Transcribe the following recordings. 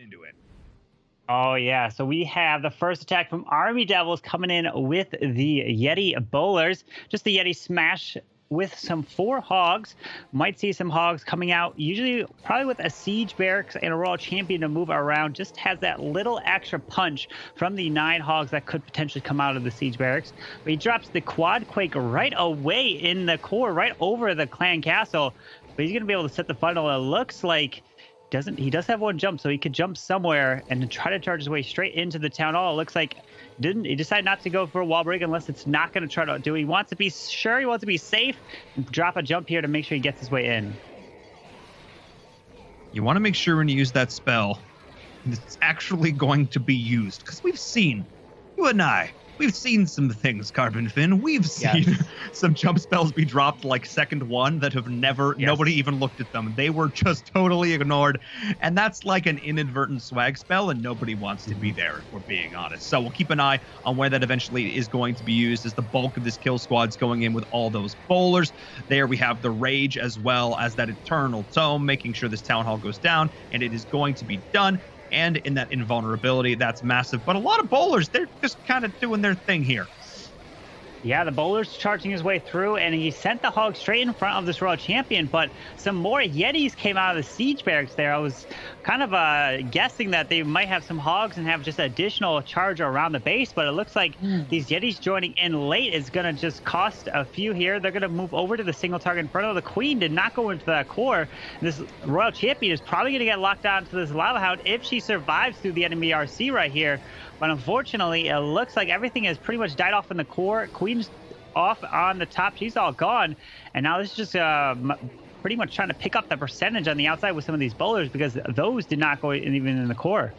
into it. Oh, yeah. So we have the first attack from Army Devils coming in with the Yeti Bowlers. Just the Yeti smash with some 4 hogs. Might see some hogs coming out. Usually, probably with a Siege Barracks and a Royal Champion to move around. Just has that little extra punch from the 9 hogs that could potentially come out of the Siege Barracks. But he drops the Quad Quake right away in the core, right over the Clan Castle. But he's going to be able to set the funnel. It looks like he does have 1 jump, so he could jump somewhere and try to charge his way straight into the town hall. It looks like he decided not to go for a wall break unless it's not going to try to do. He wants to be sure, he wants to be safe, and drop a jump here to make sure he gets his way in. You want to make sure when you use that spell, it's actually going to be used, because we've seen, you and we've seen some things, Carbon Finn. We've seen some jump spells be dropped like second 1 that have nobody even looked at them. They were just totally ignored. And that's like an inadvertent swag spell, and nobody wants to be there, if we're being honest. So we'll keep an eye on where that eventually is going to be used, as the bulk of this kill squad's going in with all those bowlers. There we have the Rage as well as that Eternal Tome, making sure this town hall goes down, and it is going to be done. And in that invulnerability, that's massive. But a lot of bowlers, they're just kind of doing their thing here. Yeah, the bowler's charging his way through, and he sent the hog straight in front of this Royal Champion, but some more Yetis came out of the Siege Barracks there. I was kind of guessing that they might have some hogs and have just additional charge around the base, but it looks like these Yetis joining in late is going to just cost a few here. They're going to move over to the single target Inferno. The Queen did not go into that core. This Royal Champion is probably going to get locked down to this Lava Hound if she survives through the enemy RC right here. But unfortunately, it looks like everything has pretty much died off in the core. Queen's off on the top. She's all gone. And now this is just pretty much trying to pick up the percentage on the outside with some of these bowlers, because those did not go even in the core.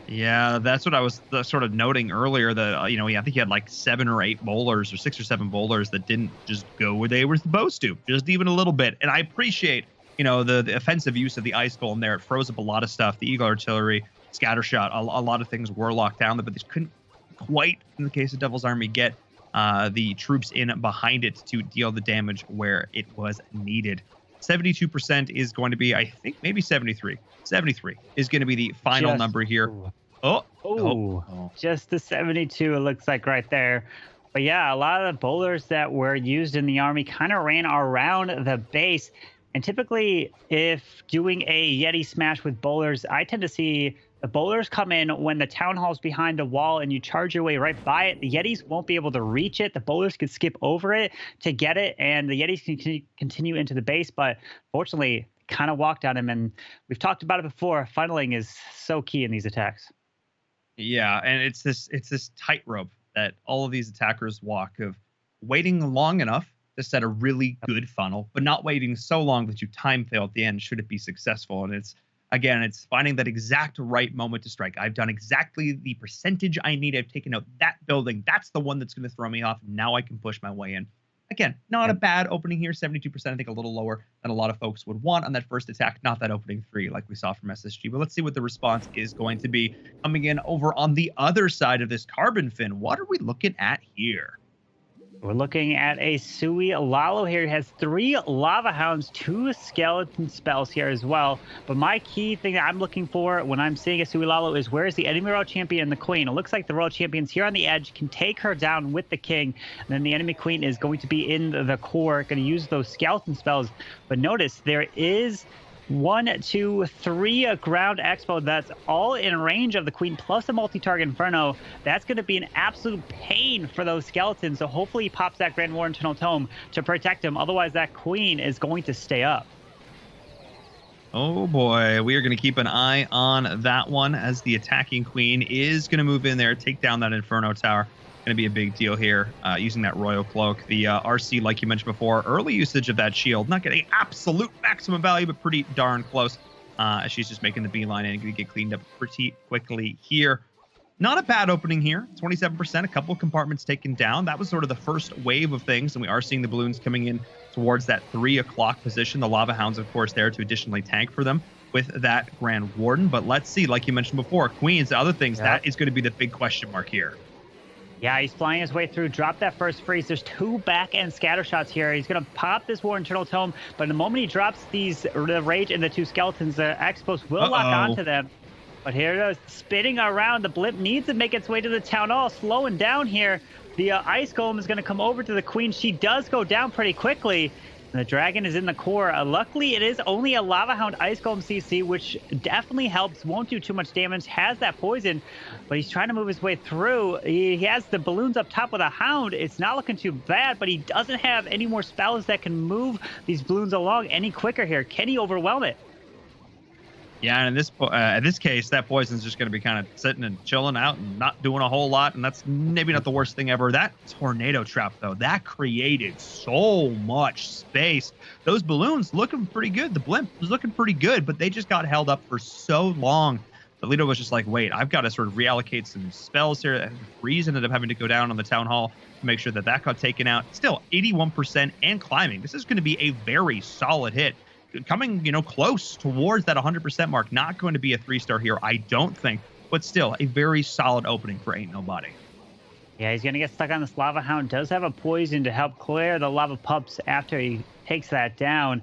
Yeah, that's what I was sort of noting earlier, that, I think he had like 7 or 8 bowlers, or 6 or 7 bowlers that didn't just go where they were supposed to, just even a little bit. And I appreciate, the offensive use of the Ice Golem there. It froze up a lot of stuff. The Eagle Artillery, Scattershot, a lot of things were locked down, but they couldn't quite, in the case of Devil's Army, get the troops in behind it to deal the damage where it was needed. 72% is going to be, I think, maybe 73. 73 is going to be the final number here. Just the 72, it looks like right there. But yeah, a lot of the bowlers that were used in the army kind of ran around the base. And typically, if doing a Yeti smash with bowlers, I tend to see the bowlers come in when the town hall's behind the wall and you charge your way right by it. The Yetis won't be able to reach it. The bowlers could skip over it to get it, and the Yetis can continue into the base. But fortunately, kind of walked on him. And we've talked about it before. Funneling is so key in these attacks. Yeah, and it's this tightrope that all of these attackers walk, of waiting long enough to set a really good funnel, but not waiting so long that you time fail at the end should it be successful. And it's finding that exact right moment to strike. I've done exactly the percentage I need. I've taken out that building. That's the one that's going to throw me off. Now I can push my way in. Again, not a bad opening here. 72%, I think a little lower than a lot of folks would want on that first attack. Not that opening 3 like we saw from SSG. But let's see what the response is going to be coming in over on the other side of this Carbon Fin. What are we looking at here? We're looking at a Sui Lalo here. He has 3 Lava Hounds, 2 skeleton spells here as well. But my key thing that I'm looking for when I'm seeing a Sui Lalo is, where is the enemy Royal Champion and the Queen? It looks like the Royal Champion's here on the edge, can take her down with the King. And then the enemy Queen is going to be in the core, going to use those skeleton spells. But notice there is 1, 2, 3 ground expo that's all in range of the Queen, plus a multi-target Inferno. That's going to be an absolute pain for those skeletons. So hopefully he pops that Grand War Internal Tome to protect him. Otherwise, that Queen is going to stay up. Oh boy, we are going to keep an eye on that one, as the attacking Queen is going to move in there, take down that Inferno Tower. Going to be a big deal here, using that Royal Cloak. The RC, like you mentioned before, early usage of that shield, not getting absolute maximum value, but pretty darn close, as she's just making the beeline and going to get cleaned up pretty quickly here. Not a bad opening here, 27%, a couple of compartments taken down. That was sort of the first wave of things, and we are seeing the balloons coming in towards that 3 o'clock position. The Lava Hounds, of course, there to additionally tank for them with that Grand Warden. But let's see, like you mentioned before, Queens, other things, that is going to be the big question mark here. Yeah, he's flying his way through. Drop that first freeze. There's 2 back-end scatter shots here. He's going to pop this War Internal Tome, but the moment he drops the Rage and the 2 Skeletons, the Expos will lock onto them. But here it is, spinning around. The Blimp needs to make its way to the Town Hall, slowing down here. The Ice Golem is going to come over to the Queen. She does go down pretty quickly. And the Dragon is in the core. Luckily, it is only a Lava Hound Ice Golem CC, which definitely helps. Won't do too much damage. Has that poison, but he's trying to move his way through. He has the balloons up top with a Hound. It's not looking too bad, but he doesn't have any more spells that can move these balloons along any quicker here. Can he overwhelm it? Yeah, and in this case, that poison's just going to be kind of sitting and chilling out and not doing a whole lot, and that's maybe not the worst thing ever. That tornado trap, though, that created so much space. Those balloons looking pretty good. The Blimp was looking pretty good, but they just got held up for so long. The leader was just like, wait, I've got to sort of reallocate some spells here. Freeze ended up having to go down on the Town Hall to make sure that got taken out. Still, 81% and climbing. This is going to be a very solid hit. Coming, close towards that 100% mark. Not going to be a 3-star here, I don't think, but still a very solid opening for AintNobody. Yeah, he's going to get stuck on this Lava Hound. Does have a poison to help clear the lava pups after he takes that down.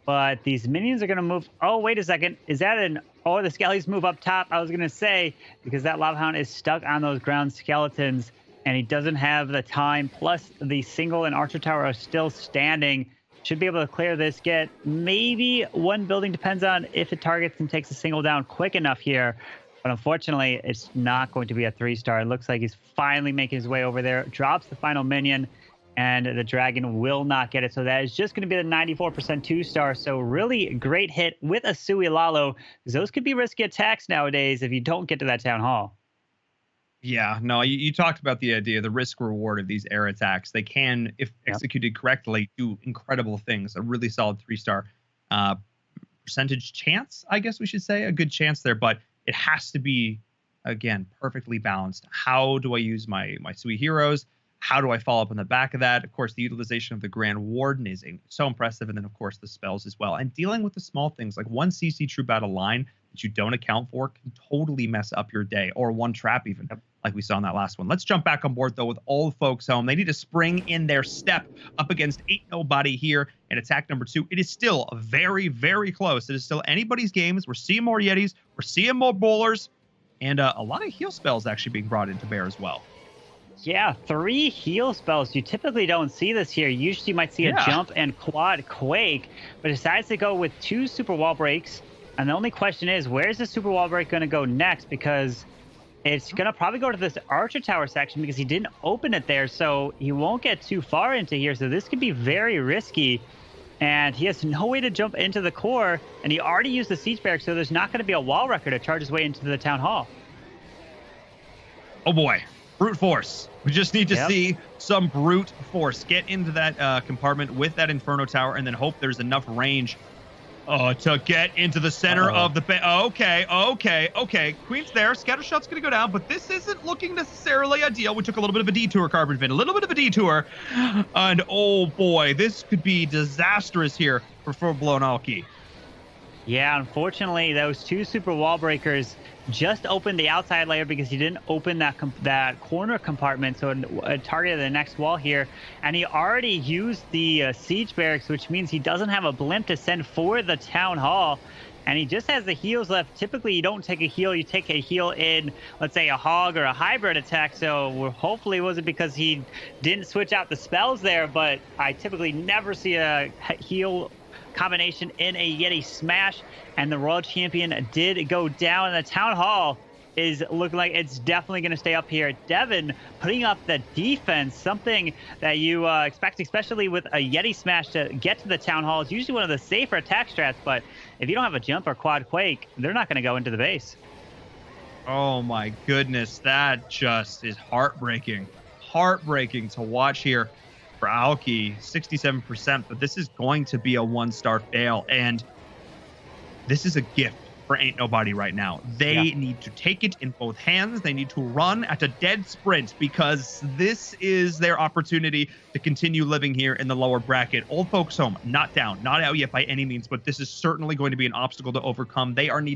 But these minions are going to move. Oh, wait a second. Is that the skellies move up top? I was going to say, because that Lava Hound is stuck on those ground skeletons, and he doesn't have the time. Plus, the single and Archer Tower are still standing. Should be able to clear this, get maybe 1 building, depends on if it targets and takes a single down quick enough here. But unfortunately, it's not going to be a 3-star. It looks like he's finally making his way over there, drops the final minion, and the Dragon will not get it. So that is just going to be the 94% 2-star. So really great hit with a Sui Lalo, because those could be risky attacks nowadays if you don't get to that Town Hall. Yeah, no, you talked about the idea, the risk reward of these air attacks. They can, if executed correctly, do incredible things. A really solid 3-star percentage chance, I guess we should say, a good chance there, but it has to be, again, perfectly balanced. How do I use my Sui heroes? How do I follow up on the back of that? Of course, the utilization of the Grand Warden is so impressive, and then, of course, the spells as well. And dealing with the small things, like 1 CC True Battle line that you don't account for can totally mess up your day, or 1 trap even, like we saw in that last one. Let's jump back on board, though, with OldFolksHome. They need to spring in their step up against AintNobody here in attack number 2. It is still very, very close. It is still anybody's games. We're seeing more Yetis. We're seeing more bowlers. And a lot of heal spells actually being brought into bear as well. Yeah, 3 heal spells. You typically don't see this here. Usually you might see a jump and quad quake, but decides to go with 2 super wall breaks. And the only question is, where's the super wall break going to go next? Because it's going to probably go to this Archer Tower section, because he didn't open it there, so he won't get too far into here. So this could be very risky. And he has no way to jump into the core, and he already used the siege barracks, so there's not going to be a wall wrecker to charge his way into the Town Hall. Oh boy. Brute force. We just need to see some brute force. Get into that compartment with that Inferno Tower, and then hope there's enough range to get into the center of the... Okay. Queen's there. Scattershot's going to go down, but this isn't looking necessarily ideal. We took a little bit of a detour, Carbon, a little bit of a detour. And oh boy, this could be disastrous here for full-blown Alki. Yeah, unfortunately, those 2 super wall breakers just opened the outside layer because he didn't open that corner compartment, so it targeted the next wall here. And he already used the siege barracks, which means he doesn't have a blimp to send for the Town Hall. And he just has the heals left. Typically, you don't take a heal. You take a heal in, let's say, a hog or a hybrid attack. So hopefully it wasn't because he didn't switch out the spells there, but I typically never see a heal combination in a Yeti smash, and the Royal Champion did go down. The Town Hall is looking like it's definitely going to stay up here. Devin putting up the defense, something that you expect, especially with a Yeti smash, to get to the Town Hall. It's usually one of the safer attack strats, but if you don't have a jump or quad quake, they're not going to go into the base. Oh my goodness, that just is heartbreaking. Heartbreaking to watch here for Alki, 67%, but this is going to be a 1-star fail, and this is a gift for AintNobody right now. They need to take it in both hands. They need to run at a dead sprint, because this is their opportunity to continue living here in the lower bracket. OldFolksHome, not down, not out yet by any means, but this is certainly going to be an obstacle to overcome. They're going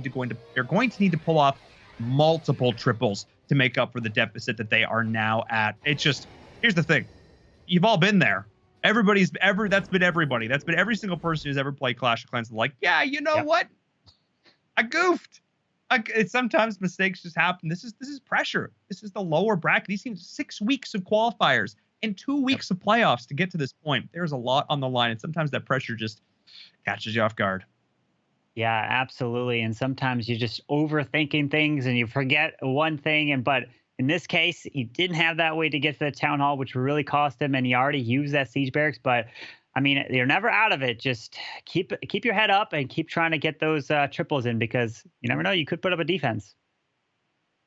to need to pull off multiple triples to make up for the deficit that they are now at. It's just, here's the thing. You've all been there. That's been everybody. That's been every single person who's ever played Clash of Clans. Like, yeah, you know what? I goofed. Sometimes mistakes just happen. This is pressure. This is the lower bracket. These teams 6 weeks of qualifiers and 2 weeks of playoffs to get to this point. There's a lot on the line, and sometimes that pressure just catches you off guard. Yeah, absolutely. And sometimes you're just overthinking things and you forget one thing. But in this case, he didn't have that way to get to the town hall, which really cost him. And he already used that siege barracks. But I mean, you're never out of it. Just keep your head up and keep trying to get those triples in, because you never know. You could put up a defense.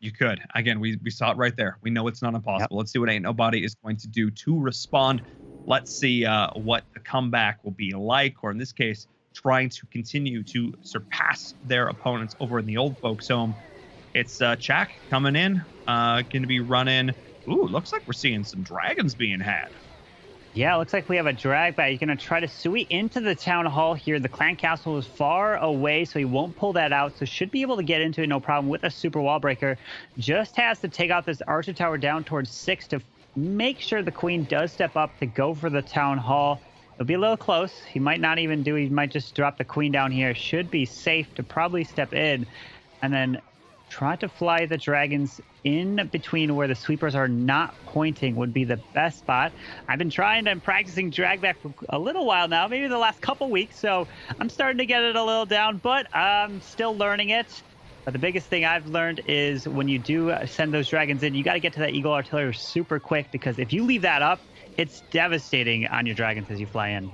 You could. Again, we saw it right there. We know it's not impossible. Let's see what AintNobody is going to do to respond. Let's see what the comeback will be like, or in this case, trying to continue to surpass their opponents over in the OldFolksHome. It's Chak coming in, going to be running. Ooh, looks like we're seeing some dragons being had. Yeah, it looks like we have a drag back. He's going to try to sui into the town hall here. The clan castle is far away, so he won't pull that out. So should be able to get into it no problem with a super wall breaker. Just has to take out this archer tower down towards 6 to make sure the queen does step up to go for the town hall. It'll be a little close. He might not even do. He might just drop the queen down here. Should be safe to probably step in and then try to fly the dragons in between where the sweepers are not pointing would be the best spot. I've been trying and practicing drag back for a little while now, maybe the last couple weeks, so I'm starting to get it a little down, but I'm still learning it. But the biggest thing I've learned is when you do send those dragons in, you got to get to that eagle artillery super quick, because if you leave that up, it's devastating on your dragons as you fly in.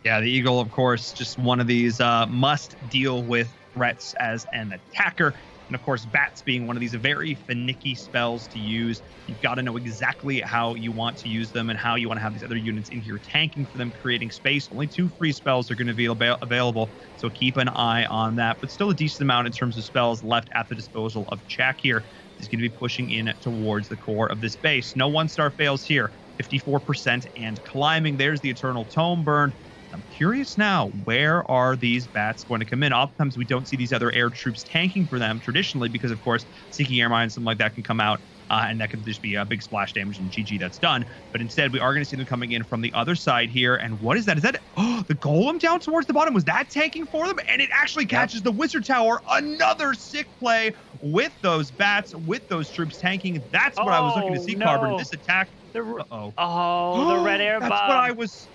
Yeah, the eagle, of course, just one of these must deal with threats as an attacker. And of course, bats being one of these very finicky spells to use. You've got to know exactly how you want to use them and how you want to have these other units in here tanking for them, creating space. Only 2 free spells are going to be available, so keep an eye on that. But still a decent amount in terms of spells left at the disposal of Chak here. He's going to be pushing in towards the core of this base. No 1-star fails here. 54% and climbing. There's the Eternal Tome burn. I'm curious now, where are these bats going to come in? Oftentimes we don't see these other air troops tanking for them traditionally because, of course, Seeking Air Mines, something like that can come out, and that could just be a big splash damage and GG, that's done. But instead, we are going to see them coming in from the other side here. And what is that? Is that the golem down towards the bottom? Was that tanking for them? And it actually catches the Wizard Tower. Another sick play with those bats, with those troops tanking. That's what I was looking to see, Carbon. This attack. The red air bomb. That's what I was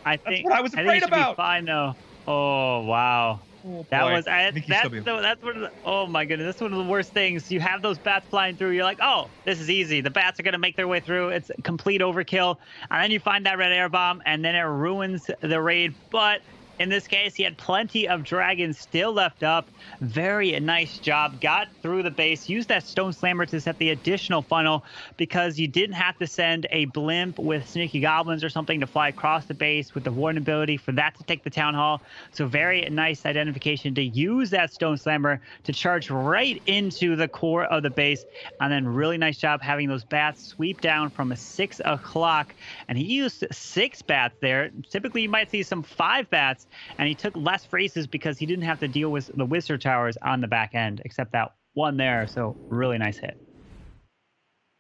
afraid about. Be fine though. Oh wow. Oh, that was that's one of the, oh my goodness, that's one of the worst things. You have those bats flying through, you're like, oh, this is easy. The bats are gonna make their way through. It's complete overkill. And then you find that red air bomb and then it ruins the raid. But in this case, he had plenty of dragons still left up. Very nice job. Got through the base. Used that stone slammer to set the additional funnel because you didn't have to send a blimp with sneaky goblins or something to fly across the base with the warden ability for that to take the town hall. So very nice identification to use that stone slammer to charge right into the core of the base. And then really nice job having those bats sweep down from 6 o'clock. And he used 6 bats there. Typically, you might see some 5 bats. And he took less phrases because he didn't have to deal with the Wizard Towers on the back end, except that one there. So really nice hit.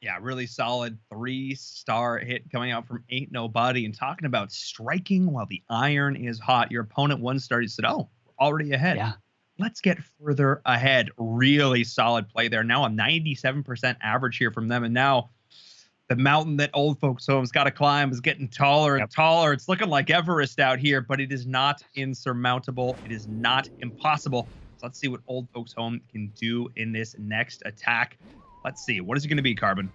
Yeah, really solid 3-star hit coming out from AintNobody. And talking about striking while the iron is hot. Your opponent 1-star, you said, oh, we're already ahead. Yeah. Let's get further ahead. Really solid play there. Now a 97% average here from them. And now the mountain that OldFolksHome's got to climb is getting taller and taller. It's looking like Everest out here, but it is not insurmountable. It is not impossible. So let's see what OldFolksHome can do in this next attack. Let's see. What is it going to be, Carbon?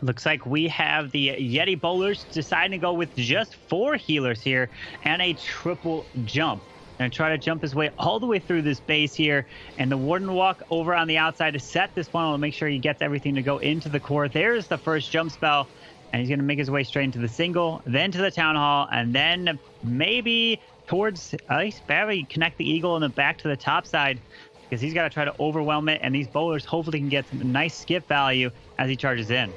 Looks like we have the Yeti bowlers deciding to go with just 4 healers here and a triple jump. And try to jump his way all the way through this base here. And the warden walk over on the outside to set this funnel to make sure he gets everything to go into the core. There's the first jump spell. And he's going to make his way straight into the single, then to the town hall, and then maybe towards, at least barely connect the eagle and then back to the top side. Because he's got to try to overwhelm it. And these bowlers hopefully can get some nice skip value as he charges in.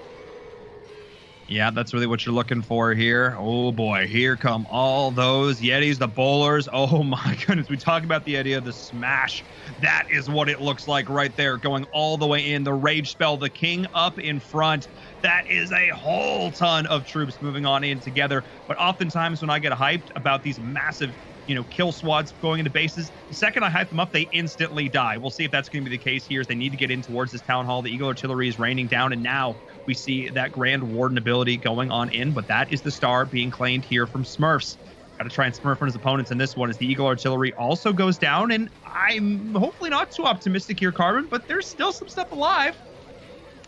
Yeah, that's really what you're looking for here. Oh boy, here come all those Yetis, the bowlers. Oh my goodness, we talk about the idea of the smash. That is what it looks like right there, going all the way in. The rage spell, the king up in front. That is a whole ton of troops moving on in together. But oftentimes when I get hyped about these massive kill squads going into bases, the second I hype them up, they instantly die. We'll see if that's going to be the case here as they need to get in towards this town hall. The Eagle Artillery is raining down, and now we see that Grand Warden ability going on in, but that is the star being claimed here from Smurfs. Got to try and smurf on his opponents in this one as the Eagle Artillery also goes down, and I'm hopefully not too optimistic here, Carbon, but there's still some stuff alive.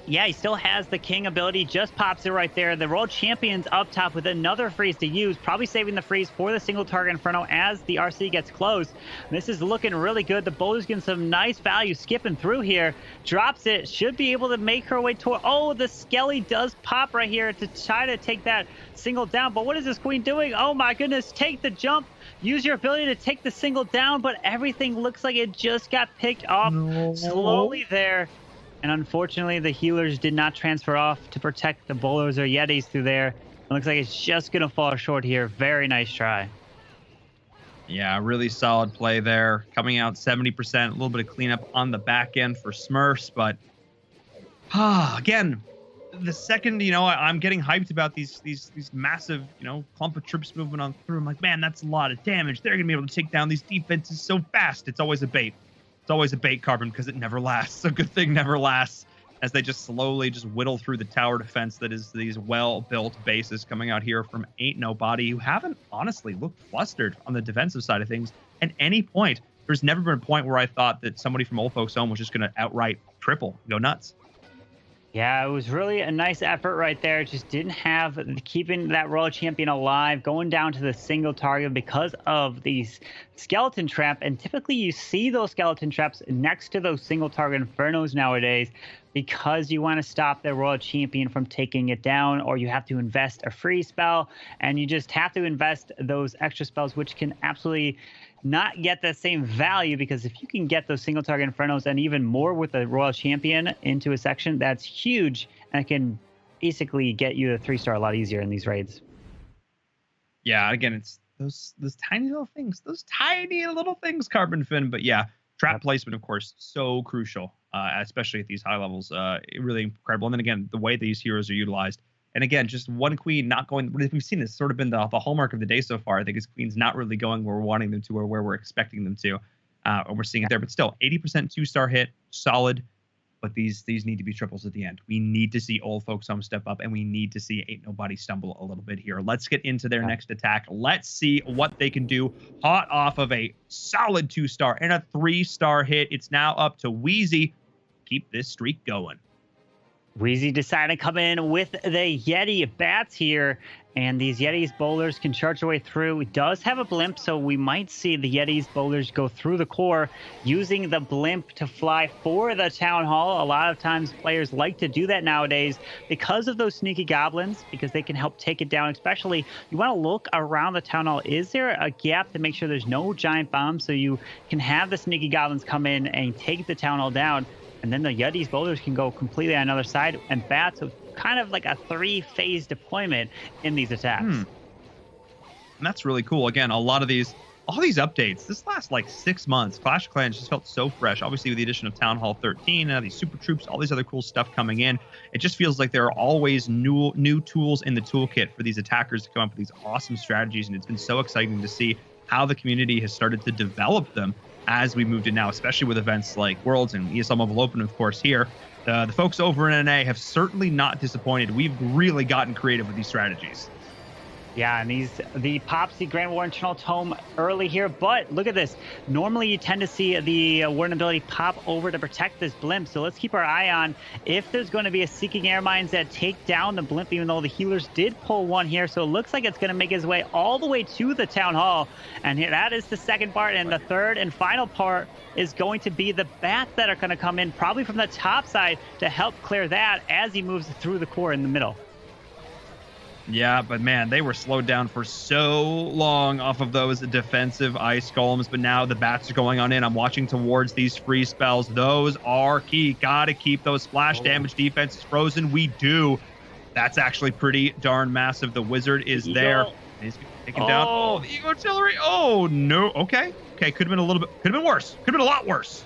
Yeah, he still has the king ability, just pops it right there. The world champion's up top with another freeze to use, probably saving the freeze for the single target Inferno as the RC gets close. This is looking really good. The bowler's getting some nice value skipping through here. Drops it, should be able to make her way toward... Oh, the Skelly does pop right here to try to take that single down. But what is this queen doing? Oh my goodness, take the jump. Use your ability to take the single down, but everything looks like it just got picked off slowly there. And unfortunately, the healers did not transfer off to protect the bowlers or Yetis through there. It looks like it's just going to fall short here. Very nice try. Yeah, really solid play there. Coming out 70%, a little bit of cleanup on the back end for Smurfs. But again, the second, I'm getting hyped about these massive, clump of troops moving on through. I'm like, man, that's a lot of damage. They're going to be able to take down these defenses so fast. It's always a bait. It's always a bait, Carbon, because it never lasts. A good thing never lasts as they just slowly just whittle through the tower defense that is these well-built bases coming out here from AintNobody, who haven't honestly looked flustered on the defensive side of things at any point. There's never been a point where I thought that somebody from OldFolksHome was just going to outright triple, go nuts. Yeah, it was really a nice effort right there. Just didn't have keeping that Royal Champion alive, going down to the single target because of these skeleton trap. And typically you see those skeleton traps next to those single target Infernos nowadays because you want to stop the Royal Champion from taking it down, or you have to invest a free spell, and you just have to invest those extra spells, which can absolutely not get the same value, because if you can get those single target Infernos and even more with the Royal Champion into a section, that's huge, and it can basically get you a 3-star a lot easier in these raids. Yeah, again, it's those tiny little things, Carbon Fin. But yeah, trap placement, of course, so crucial, especially at these high levels. Really incredible. And then again, the way these heroes are utilized. And again, just one queen not going. We've seen this sort of been the hallmark of the day so far. I think is queens not really going where we're wanting them to or where we're expecting them to. And we're seeing it there. But still, 80% 2-star hit, solid. But these need to be triples at the end. We need to see OldFolksHome step up, and we need to see AintNobody stumble a little bit here. Let's get into their next attack. Let's see what they can do. Hot off of a solid 2-star and a 3-star hit. It's now up to Wheezy. Keep this streak going. Wheezy decided to come in with the Yeti bats here, and these Yetis bowlers can charge their way through. It does have a blimp, so we might see the Yetis bowlers go through the core using the blimp to fly for the town hall. A lot of times players like to do that nowadays because of those sneaky goblins, because they can help take it down. Especially, you want to look around the town hall. Is there a gap to make sure there's no giant bombs so you can have the sneaky goblins come in and take the town hall down? And then the Yetis bowlers can go completely on another side, and bats with kind of like a 3-phase deployment in these attacks. And that's really cool. Again, all these updates, this last like 6 months, Clash of Clans just felt so fresh. Obviously, with the addition of Town Hall 13, these super troops, all these other cool stuff coming in, it just feels like there are always new tools in the toolkit for these attackers to come up with these awesome strategies. And it's been so exciting to see how the community has started to develop them as we moved in now, especially with events like Worlds and ESL Mobile Open, of course, here. The folks over in NA have certainly not disappointed. We've really gotten creative with these strategies. Yeah, and the Popsy Grand Warden Eternal Tome early here, but look at this. Normally you tend to see the Warden ability pop over to protect this blimp, so let's keep our eye on if there's going to be a Seeking Air Mines that take down the blimp, even though the healers did pull one here, so it looks like it's going to make its way all the way to the Town Hall. And here, that is the second part, and the third and final part is going to be the bats that are going to come in, probably from the top side, to help clear that as he moves through the core in the middle. Yeah, but man, they were slowed down for so long off of those defensive ice golems, but now the bats are going on in. I'm watching towards these free spells. Those are key. Gotta keep those splash damage defenses frozen. We do. That's actually pretty darn massive. The wizard is there. And he's taken down. Oh, the Eagle Artillery. Oh, no. Okay. Could have been a little bit. Could have been worse. Could have been a lot worse.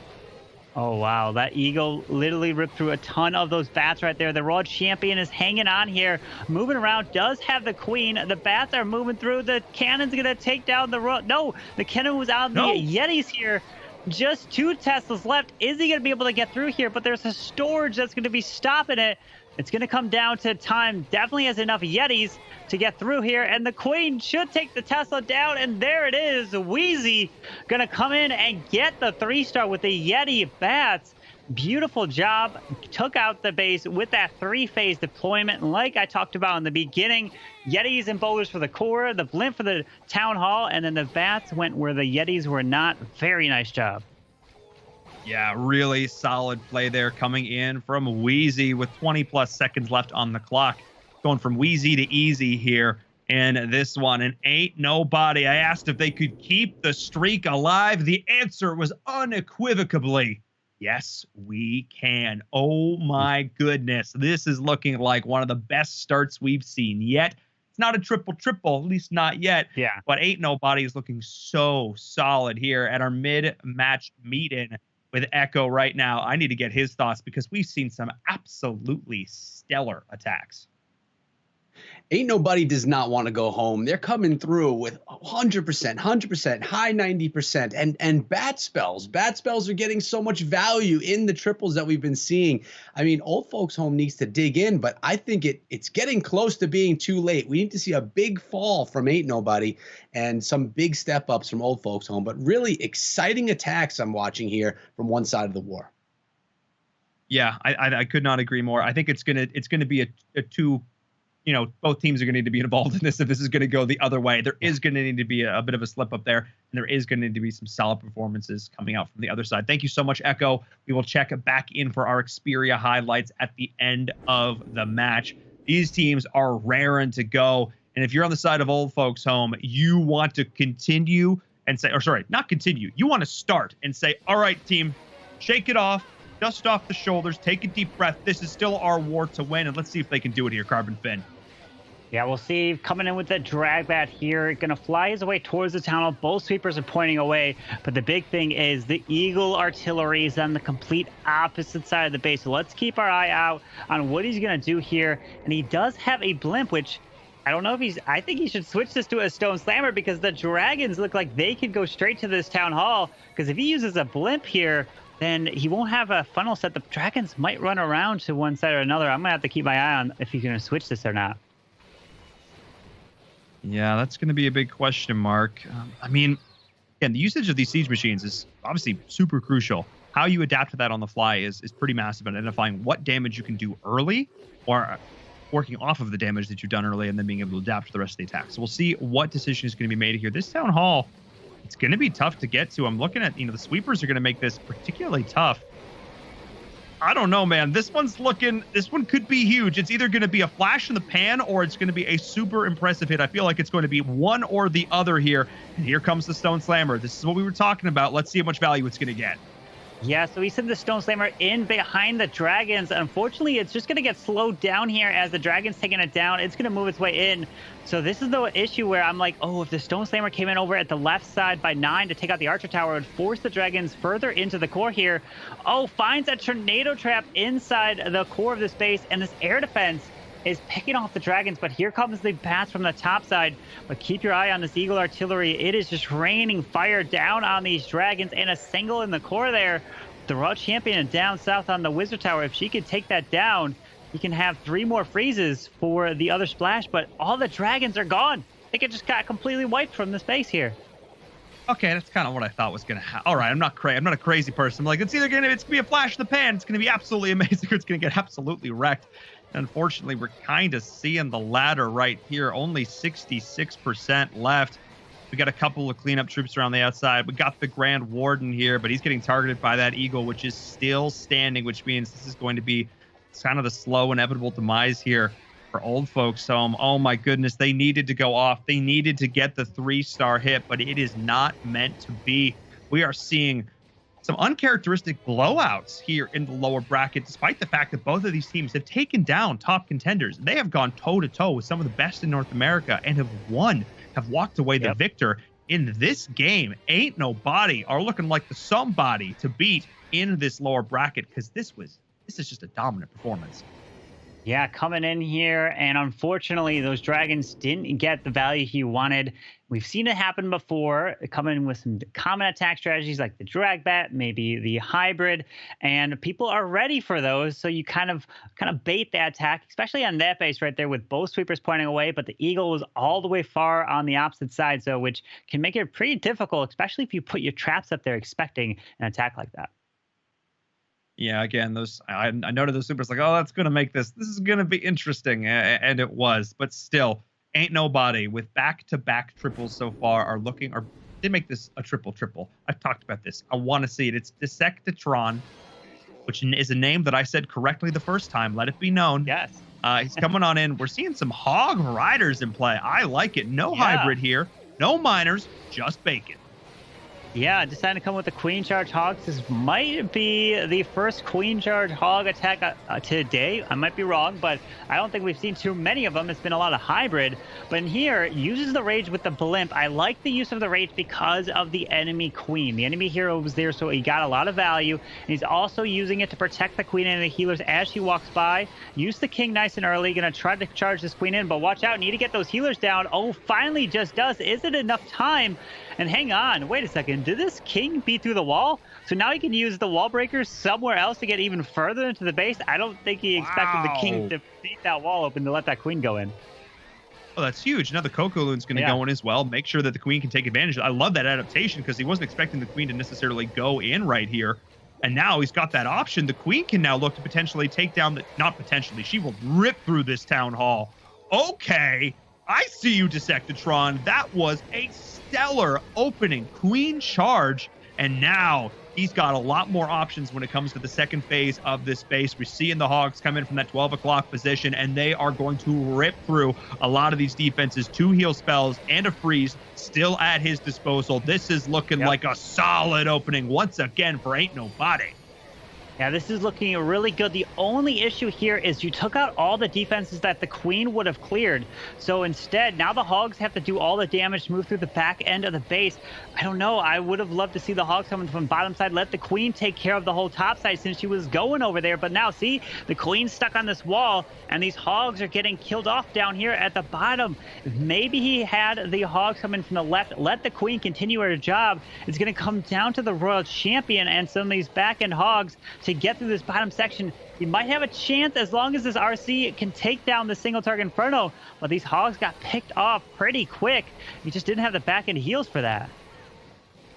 Oh, wow. That Eagle literally ripped through a ton of those bats right there. The World Champion is hanging on here, moving around, does have the Queen. The bats are moving through. The Cannon's going to take down the... No, the Cannon was on the Yetis here. Just 2 Teslas left. Is he going to be able to get through here? But there's a storage that's going to be stopping it. It's going to come down to time. Definitely has enough Yetis to get through here. And the Queen should take the Tesla down. And there it is. Wheezy going to come in and get the 3-star with the Yeti bats. Beautiful job. Took out the base with that 3-phase deployment. Like I talked about in the beginning, Yetis and bowlers for the core, the blimp for the town hall, and then the bats went where the Yetis were not. Very nice job. Yeah, really solid play there coming in from Wheezy with 20+ seconds left on the clock. Going from Wheezy to easy here in this one. And Ain't Nobody. I asked if they could keep the streak alive. The answer was unequivocally, yes, we can. Oh my goodness. This is looking like one of the best starts we've seen yet. It's not a triple, at least not yet. Yeah. But Ain't Nobody is looking so solid here at our mid-match meet-in with Echo right now. I need to get his thoughts because we've seen some absolutely stellar attacks. Ain't Nobody does not want to go home. They're coming through with 100%, high 90%, and bat spells. Bat spells are getting so much value in the triples that we've been seeing. I mean, OldFolksHome needs to dig in, but I think it's getting close to being too late. We need to see a big fall from Ain't Nobody and some big step ups from OldFolksHome, but really exciting attacks I'm watching here from one side of the war. Yeah, I could not agree more. I think it's gonna be a two. Both teams are going to need to be involved in this if this is going to go the other way. There is going to need to be a bit of a slip up there, and there is going to need to be some solid performances coming out from the other side. Thank you so much, Echo. We will check back in for our Xperia highlights at the end of the match. These teams are raring to go, and if you're on the side of OldFolksHome, you want to continue and say, or sorry, not continue. You want to start and say, all right, team, shake it off. Dust off the shoulders. Take a deep breath. This is still our war to win, and let's see if they can do it here, Carbon Finn. Yeah, we'll see. Coming in with the drag bat here. Going to fly his way towards the town hall. Both sweepers are pointing away. But the big thing is the Eagle Artillery is on the complete opposite side of the base. So let's keep our eye out on what he's going to do here. And he does have a blimp, which I don't know if I think he should switch this to a Stone Slammer because the Dragons look like they could go straight to this town hall. Because if he uses a blimp here, then he won't have a funnel set. The Dragons might run around to one side or another. I'm going to have to keep my eye on if he's going to switch this or not. Yeah, that's going to be a big question mark. I mean, again, the usage of these siege machines is obviously super crucial. How you adapt to that on the fly is pretty massive, in identifying what damage you can do early or working off of the damage that you've done early and then being able to adapt to the rest of the attack. So we'll see what decision is going to be made here. This town hall, it's going to be tough to get to. I'm looking at, the sweepers are going to make this particularly tough. I don't know, man. This one could be huge. It's either going to be a flash in the pan or it's going to be a super impressive hit. I feel like it's going to be one or the other here. And here comes the Stone Slammer. This is what we were talking about. Let's see how much value it's going to get. Yeah, so he sent the Stone Slammer in behind the Dragons. Unfortunately, it's just going to get slowed down here as the Dragon's taking it down. It's going to move its way in. So this is the issue where I'm like, oh, if the Stone Slammer came in over at the left side by 9 to take out the Archer Tower, it would force the Dragons further into the core here. Oh, finds a Tornado Trap inside the core of this base, and this air defense is picking off the Dragons, but here comes the bats from the top side. But keep your eye on this Eagle Artillery. It is just raining fire down on these Dragons, and a single in the core there. The World Champion down south on the Wizard Tower. If she could take that down, you can have 3 more freezes for the other splash, but all the Dragons are gone. I think it just got completely wiped from the space here. Okay, that's kind of what I thought was going to happen. All right, I'm not a crazy person. I'm like, it's going to be a flash in the pan. It's going to be absolutely amazing, or it's going to get absolutely wrecked. Unfortunately, we're kind of seeing the latter right here. Only 66% left. We got a couple of cleanup troops around the outside. We got the Grand Warden here, but he's getting targeted by that Eagle, which is still standing, which means this is going to be kind of the slow, inevitable demise here for OldFolksHome. Oh my goodness, they needed to go off. They needed to get the 3-star hit, but it is not meant to be. We are seeing some uncharacteristic blowouts here in the lower bracket, despite the fact that both of these teams have taken down top contenders. They have gone toe-to-toe with some of the best in North America and have won, have walked away the victor in this game. Ain't Nobody are looking like the somebody to beat in this lower bracket, because this is just a dominant performance. Yeah, coming in here, and unfortunately, those dragons didn't get the value he wanted. We've seen it happen before, coming in with some common attack strategies like the drag bat, maybe the hybrid, and people are ready for those. So you kind of bait that attack, especially on that base right there with both sweepers pointing away, but the eagle was all the way far on the opposite side, so which can make it pretty difficult, especially if you put your traps up there expecting an attack like that. Yeah, again, those I noted those supers like, oh, that's gonna make this is gonna be interesting, and it was. But still, Ain't Nobody with back-to-back triples so far did make this a triple. I've talked about this. I want to see it. It's Dissectatron, which is a name that I said correctly the first time. Let it be known. Yes. He's coming on in. We're seeing some hog riders in play. I like it. No hybrid here. No miners. Just bacon. Yeah, decided to come with the Queen Charge Hogs. This might be the first Queen Charge Hog attack today. I might be wrong, but I don't think we've seen too many of them. It's been a lot of hybrid. But in here, uses the Rage with the Blimp. I like the use of the Rage because of the enemy Queen. The enemy hero was there, so he got a lot of value. And he's also using it to protect the Queen and the healers as she walks by. Use the King nice and early. Gonna try to charge this Queen in, but watch out. Need to get those healers down. Oh, finally just does. Is it enough time? And hang on, wait a second. Did this King beat through the wall? So now he can use the wall breakers somewhere else to get even further into the base? I don't think he expected the King to beat that wall open to let that Queen go in. Oh, that's huge. Now the Coco Loon's going to go in as well. Make sure that the Queen can take advantage. I love that adaptation because he wasn't expecting the Queen to necessarily go in right here. And now he's got that option. The Queen can now look to potentially take down not potentially. She will rip through this town hall. Okay. I see you, Dissectatron. That was a stellar opening Queen Charge, and now he's got a lot more options when it comes to the second phase of this base. We're seeing the Hogs come in from that 12 o'clock position, and they are going to rip through a lot of these defenses. 2 heal spells and a freeze still at his disposal. This is looking like a solid opening once again for Ain't Nobody. Yeah, this is looking really good. The only issue here is you took out all the defenses that the Queen would have cleared. So instead, now the Hogs have to do all the damage, move through the back end of the base. I don't know. I would have loved to see the Hogs coming from bottom side. Let the Queen take care of the whole top side since she was going over there. But now, see, the Queen's stuck on this wall, and these Hogs are getting killed off down here at the bottom. Maybe he had the Hogs come in from the left. Let the Queen continue her job. It's going to come down to the Royal Champion and some of these back-end Hogs to get through this bottom section. He might have a chance as long as this RC can take down the single target Inferno, but these Hogs got picked off pretty quick. He just didn't have the back end heals for that.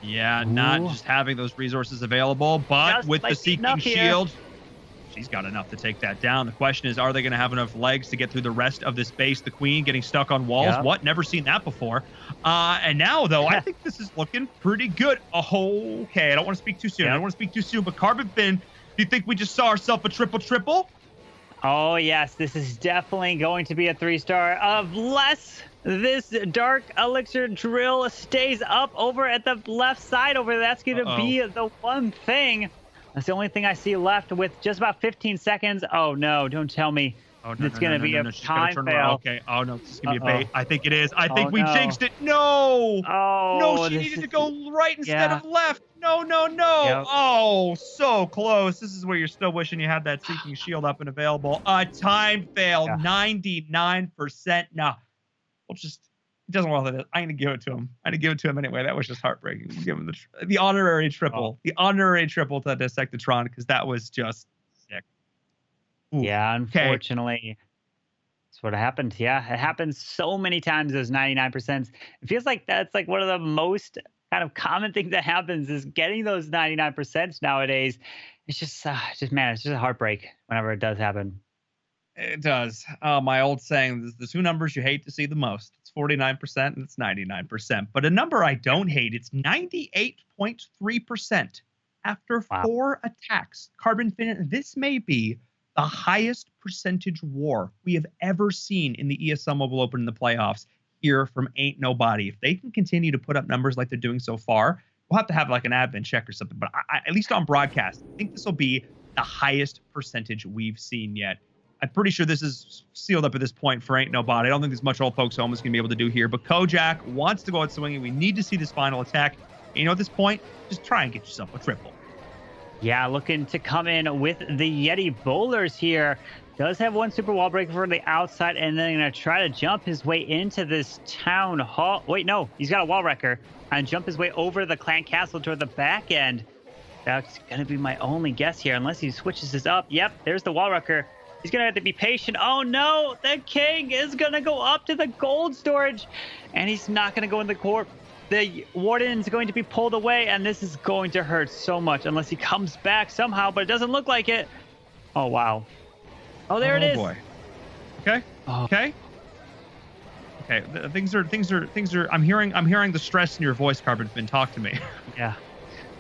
Yeah, not just having those resources available, but just with the Seeking Shield, she's got enough to take that down. The question is, are they going to have enough legs to get through the rest of this base? The Queen getting stuck on walls. What? Never seen that before. And now, though, I think this is looking pretty good. Okay, I don't want to speak too soon. But Carbon Fin, do you think we just saw ourselves a triple? Oh, yes. This is definitely going to be a 3-star unless this Dark Elixir drill stays up over at the left side over there. That's going to be the one thing. That's the only thing I see left with just about 15 seconds. Oh, no. Don't tell me. It's going to be a time fail. Okay. Oh, no. This is going to be a bait. I think it is. I think we jinxed it. No. Oh, no, she needed to go right instead of left. No. Yep. Oh, so close. This is where you're still wishing you had that Seeking Shield up and available. A time fail. 99%. No. We'll just... It doesn't want it. I'm going to give it to him. I'm going to give it to him anyway. That was just heartbreaking. Give him the honorary triple. The honorary triple to Dissectatron, because that was just sick. Ooh. Yeah, unfortunately, that's what happened. Yeah, it happens so many times, those 99%. It feels like that's like one of the most kind of common things that happens is getting those 99% nowadays. It's just man, it's just a heartbreak whenever it does happen. It does. My old saying, the 2 numbers you hate to see the most. It's 49% and it's 99%. But a number I don't hate, it's 98.3% after 4 attacks. Carbon Fin, this may be the highest percentage war we have ever seen in the ESL Mobile Open in the playoffs here from Ain't Nobody. If they can continue to put up numbers like they're doing so far, we'll have to have like an admin check or something. But at least on broadcast, I think this will be the highest percentage we've seen yet. I'm pretty sure this is sealed up at this point for Ain't Nobody. I don't think there's much Old Folks Home is going to be able to do here. But Kojak wants to go out swinging. We need to see this final attack. And, at this point, just try and get yourself a triple. Yeah, looking to come in with the Yeti Bowlers here. Does have one super wall breaker from the outside, and then going to try to jump his way into this town hall. Wait, no, he's got a wall wrecker. And jump his way over the clan castle toward the back end. That's going to be my only guess here, unless he switches this up. Yep, there's the wall wrecker. He's going to have to be patient. Oh, no, the king is going to go up to the gold storage, and he's not going to go in the core. The warden is going to be pulled away, and this is going to hurt so much unless he comes back somehow, but it doesn't look like it. Oh, wow. Oh, there it is. Oh, boy. Okay. Oh. Okay. Okay. Things are. I'm hearing the stress in your voice, Carbon Finn. Talk to me. Yeah.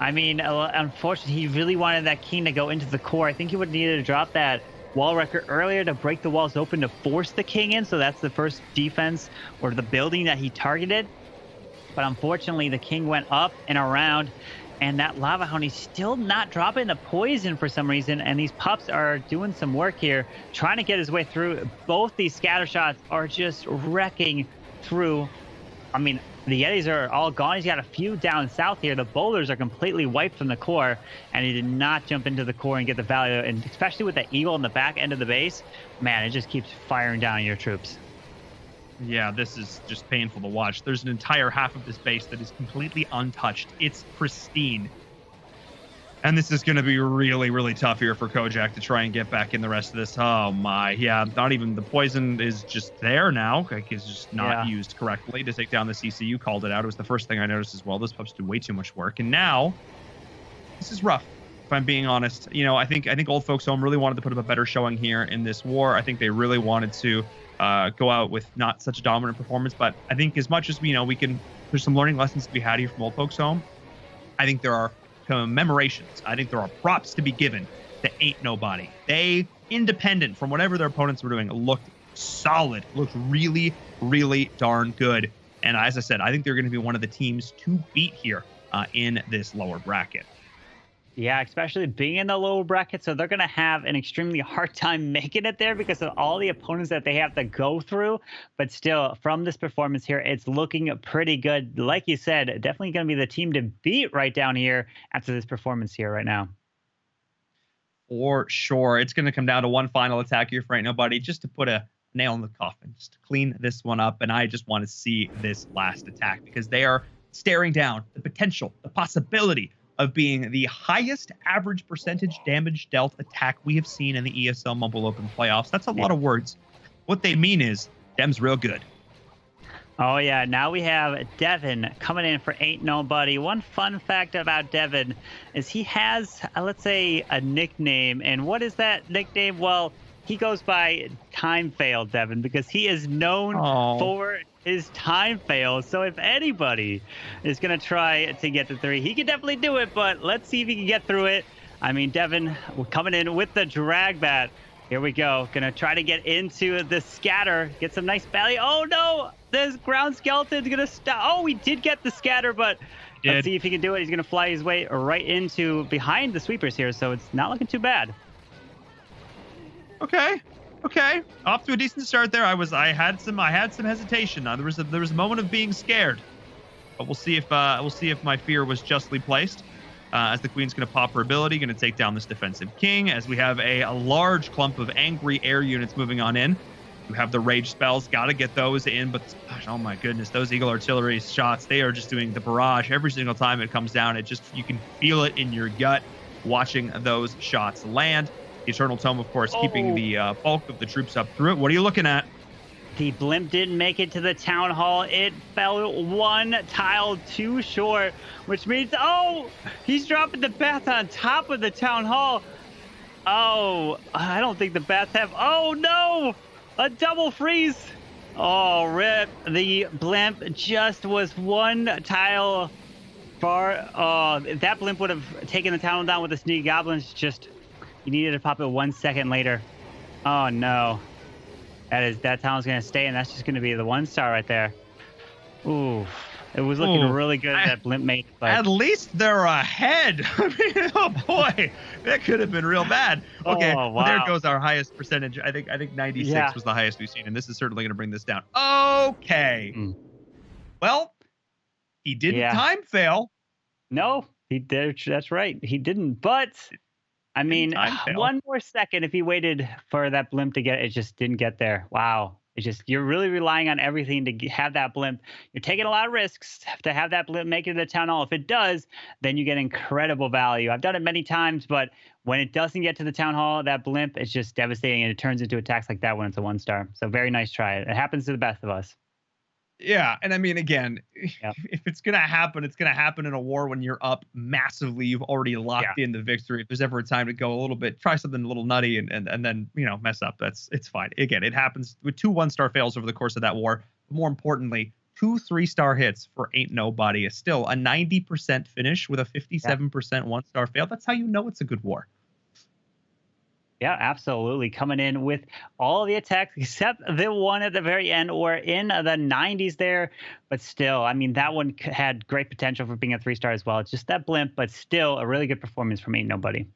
I mean, unfortunately, he really wanted that king to go into the core. I think he would have needed to drop that wall wrecker earlier to break the walls open to force the king in. So that's the first defense or the building that he targeted. But unfortunately, the king went up and around, and that lava hound, he's still not dropping the poison for some reason. And these pups are doing some work here, trying to get his way through. Both these scatter shots are just wrecking through. I mean, the Yetis are all gone. He's got a few down south here. The boulders are completely wiped from the core, and he did not jump into the core and get the value. And especially with that eagle in the back end of the base, man, it just keeps firing down your troops. Yeah, this is just painful to watch. There's an entire half of this base that is completely untouched. It's pristine. And this is going to be really, really tough here for Kojak to try and get back in the rest of this. Oh, my. Yeah, not even the poison is just there now. Like, it's just not used correctly to take down the CC. You called it out. It was the first thing I noticed as well. Those pups do way too much work. And now, this is rough, if I'm being honest. I think Old Folks Home really wanted to put up a better showing here in this war. I think they really wanted to go out with not such a dominant performance. But I think as much as, there's some learning lessons to be had here from Old Folks Home. I think there are commemorations. I think there are props to be given to Ain't Nobody. They, independent from whatever their opponents were doing, looked solid, looked really, really darn good. And as I said, I think they're going to be one of the teams to beat here in this lower bracket. Yeah, especially being in the lower bracket, so they're going to have an extremely hard time making it there because of all the opponents that they have to go through. But still, from this performance here, it's looking pretty good. Like you said, definitely going to be the team to beat right down here after this performance here right now. For sure. It's going to come down to one final attack here for Ain't Nobody, just to put a nail in the coffin, just to clean this one up. And I just want to see this last attack because they are staring down the potential, the possibility of being the highest average percentage damage dealt attack we have seen in the ESL Mobile Open playoffs. That's a lot of words. What they mean is, them's real good. Oh, yeah. Now we have Devin coming in for Ain't Nobody. One fun fact about Devin is he has, let's say, a nickname. And what is that nickname? Well, he goes by Time Fail Devin because he is known for his time fails. So if anybody is going to try to get to 3, he can definitely do it, but let's see if he can get through it. I mean, Devin coming in with the drag bat. Here we go. Going to try to get into the scatter, get some nice value. Oh, no, this ground skeleton's going to stop. Oh, we did get the scatter, but let's see if he can do it. He's going to fly his way right into behind the sweepers here, so it's not looking too bad. Okay, off to a decent start there. I had some hesitation. There was a moment of being scared, but we'll see if my fear was justly placed. As the Queen's going to pop her ability, going to take down this defensive king. As we have a large clump of angry air units moving on in. You have the rage spells, got to get those in. But gosh, oh my goodness, those Eagle Artillery shots, they are just doing the barrage every single time it comes down. You can feel it in your gut watching those shots land. The Eternal Tome, of course, keeping the bulk of the troops up through it. What are you looking at? The blimp didn't make it to the town hall. It fell one tile too short, which means, he's dropping the bath on top of the town hall. Oh, I don't think the bath have. Oh, no, a double freeze. Oh, rip. The blimp just was one tile far. That blimp would have taken the town down with the sneaky goblins. You needed to pop it 1 second later. Oh, no. That town's going to stay, and that's just going to be the 1 star right there. Ooh. It was looking really good that Blimp made. But at least they're ahead. I mean, oh boy, that could have been real bad. Okay, wow. well, there goes our highest percentage. I think 96 was the highest we've seen, and this is certainly going to bring this down. Okay. Well, he didn't time fail. No, he did. That's right. He didn't. But I mean, one more second if he waited for that Blimp to get it, just didn't get there. Wow. It's just, you're really relying on everything to have that Blimp. You're taking a lot of risks to have that Blimp make it to the town hall. If it does, then you get incredible value. I've done it many times, but when it doesn't get to the town hall, that Blimp is just devastating, and it turns into attacks like that when it's a 1-star. So very nice try. It happens to the best of us. Yeah, and I mean, again, if it's going to happen, it's going to happen in a war when you're up massively. You've already locked in the victory. If there's ever a time to go a little bit, try something a little nutty and then, mess up. It's fine. Again, it happens with 2 1-star fails over the course of that war. But more importantly, 2 3-star hits for AintNobody is still a 90% finish with a 57% 1-star fail. That's how you know it's a good war. Yeah, absolutely. Coming in with all the attacks except the one at the very end, or in the 90s there. But still, I mean, that one had great potential for being a 3-star as well. It's just that Blimp, but still a really good performance from AintNobody.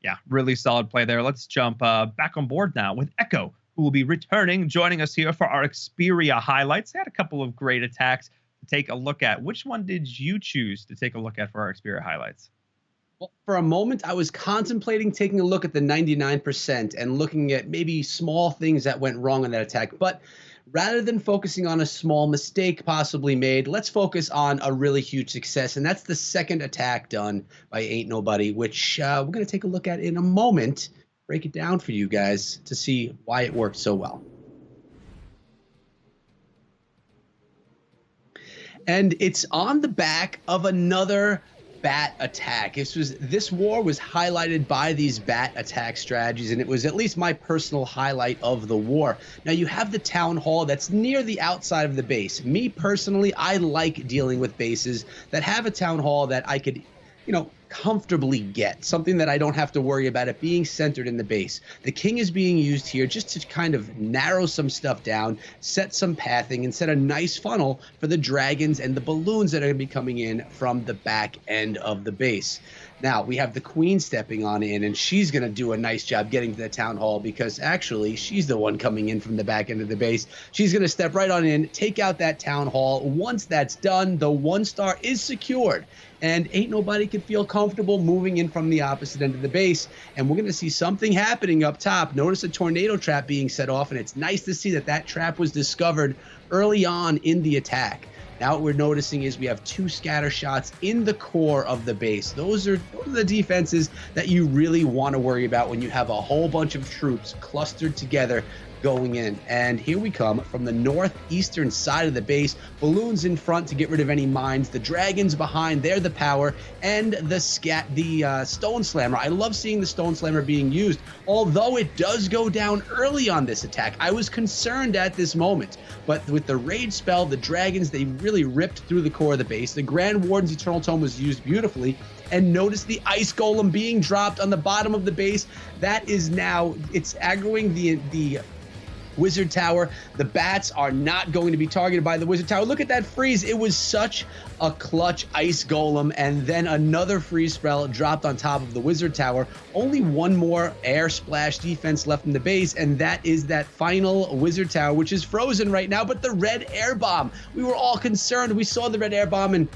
Yeah, really solid play there. Let's jump back on board now with Echo, who will be returning, joining us here for our Xperia highlights. They had a couple of great attacks to take a look at. Which one did you choose to take a look at for our Xperia highlights? Well, for a moment, I was contemplating taking a look at the 99% and looking at maybe small things that went wrong in that attack. But rather than focusing on a small mistake possibly made, let's focus on a really huge success. And that's the second attack done by AintNobody, which we're going to take a look at in a moment. Break it down for you guys to see why it worked so well. And it's on the back of another bat attack. This war was highlighted by these bat attack strategies, and it was at least my personal highlight of the war. Now, you have the town hall that's near the outside of the base. Me personally, I like dealing with bases that have a town hall that I could, comfortably get, something that I don't have to worry about it being centered in the base. The king is being used here just to kind of narrow some stuff down, set some pathing, and set a nice funnel for the dragons and the balloons that are going to be coming in from the back end of the base. Now, we have the queen stepping on in, and she's going to do a nice job getting to the town hall because actually she's the one coming in from the back end of the base. She's going to step right on in, take out that town hall. Once that's done, the 1-star is secured, and AintNobody can feel comfortable moving in from the opposite end of the base. And we're going to see something happening up top. Notice a tornado trap being set off, and it's nice to see that that trap was discovered early on in the attack. Now what we're noticing is we have 2 scatter shots in the core of the base. Those are the defenses that you really want to worry about when you have a whole bunch of troops clustered together going in. And here we come from the northeastern side of the base. Balloons in front to get rid of any mines. The dragons behind, they're the power. And the stone slammer. I love seeing the stone slammer being used, although it does go down early on this attack. I was concerned at this moment, but with the rage spell, the dragons, they really ripped through the core of the base. The Grand Warden's Eternal Tome was used beautifully. And notice the ice golem being dropped on the bottom of the base. That is now, it's aggroing the Wizard Tower. The bats are not going to be targeted by the Wizard Tower. Look at that freeze. It was such a clutch ice golem, and then another freeze spell dropped on top of the Wizard Tower. Only one more air splash defense left in the base, and that is that final Wizard Tower, which is frozen right now. But the red air bomb, we were all concerned. We saw the red air bomb, and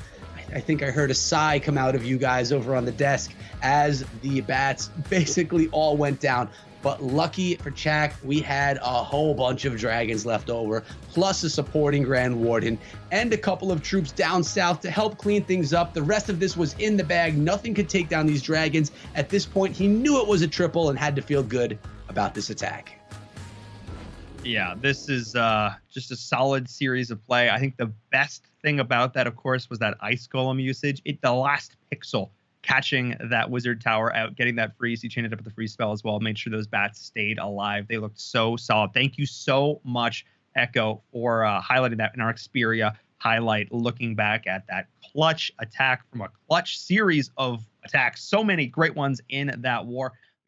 I think I heard a sigh come out of you guys over on the desk as the bats basically all went down. But lucky for Chak, we had a whole bunch of dragons left over, plus a supporting Grand Warden, and a couple of troops down south to help clean things up. The rest of this was in the bag. Nothing could take down these dragons. At this point, he knew it was a triple and had to feel good about this attack. Yeah, this is just a solid series of play. I think the best thing about that, of course, was that Ice Golem usage. The last pixel catching that Wizard Tower out, getting that freeze. He chained it up with the freeze spell as well, made sure those bats stayed alive. They looked so solid. Thank you so much, Echo, for highlighting that in our Xperia highlight, looking back at that clutch attack from a clutch series of attacks. So many great ones in that war.